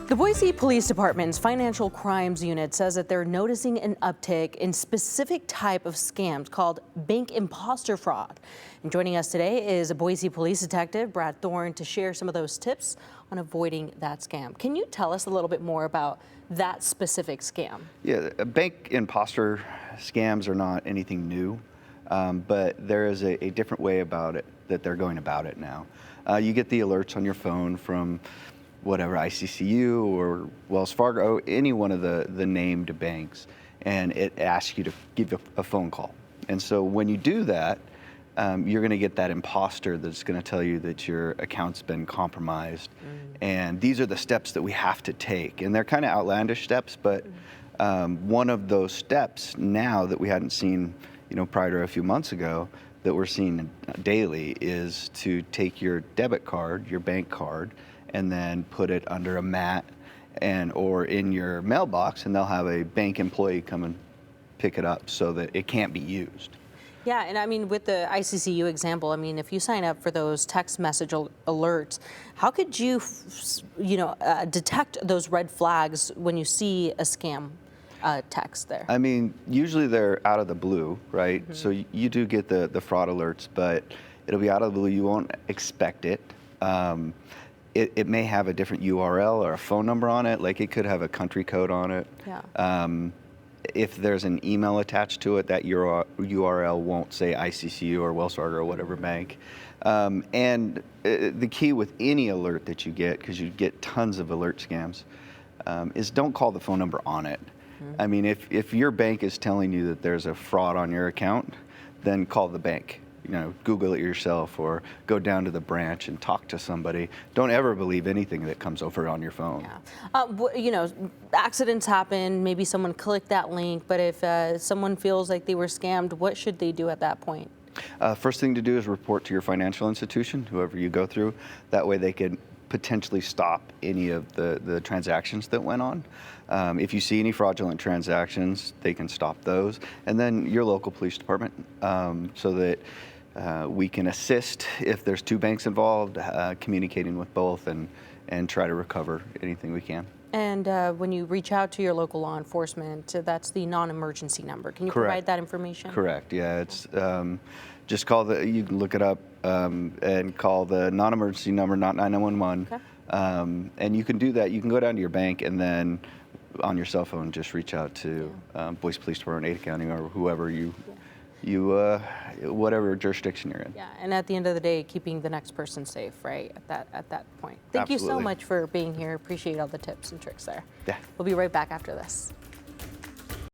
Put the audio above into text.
The Boise Police Department's Financial Crimes Unit says that they're noticing an uptick in specific type of scams called bank imposter fraud. And joining us today is a Boise Police Detective Brad Thorne to share some of those tips on avoiding that scam. Can you tell us a little bit more about that specific scam? Yeah, bank imposter scams are not anything new, but there is a different way about it that they're going about it now. You get the alerts on your phone from whatever, ICCU or Wells Fargo, any one of the named banks, and it asks you to give a phone call. And so when you do that, you're going to get that imposter that's going to tell you that your account's been compromised. And these are the steps that we have to take. And they're kind of outlandish steps, but one of those steps now that we hadn't seen, prior to a few months ago, that we're seeing daily is to take your debit card, your bank card, and then put it under a mat or in your mailbox, and they'll have a bank employee come and pick it up so that it can't be used. Yeah, and I mean, with the ICCU example, I mean, if you sign up for those text message alerts, how could you, detect those red flags when you see a scam text there? I mean, usually they're out of the blue, right? Mm-hmm. So you do get the fraud alerts, but it'll be out of the blue. You won't expect it. It may have a different URL or a phone number on it, like it could have a country code on it. Yeah. If there's an email attached to it, that URL won't say ICCU or Wells Fargo or whatever bank. And the key with any alert that you get, because you get tons of alert scams, is don't call the phone number on it. Mm-hmm. I mean, if your bank is telling you that there's a fraud on your account, then call the bank. Google it yourself or go down to the branch and talk to somebody. Don't ever believe anything that comes over on your phone. Yeah. Accidents happen. Maybe someone clicked that link, but if someone feels like they were scammed, what should they do at that point? First thing to do is report to your financial institution, whoever you go through. That way they can potentially stop any of the transactions that went on. If you see any fraudulent transactions, they can stop those. And then your local police department, so that we can assist if there's two banks involved, communicating with both and try to recover anything we can. And when you reach out to your local law enforcement, that's the non-emergency number. Can you Correct. Provide that information? Correct. Yeah, it's just call you can look it up and call the non-emergency number, not 911. Okay. And you can do that. You can go down to your bank and then on your cell phone just reach out to Boise Police Department, Ada County, or whoever whatever jurisdiction you're in. Yeah, and at the end of the day, keeping the next person safe, right? At that point. Thank Absolutely. you so much for being here. Appreciate all the tips and tricks there. Yeah. We'll be right back after this.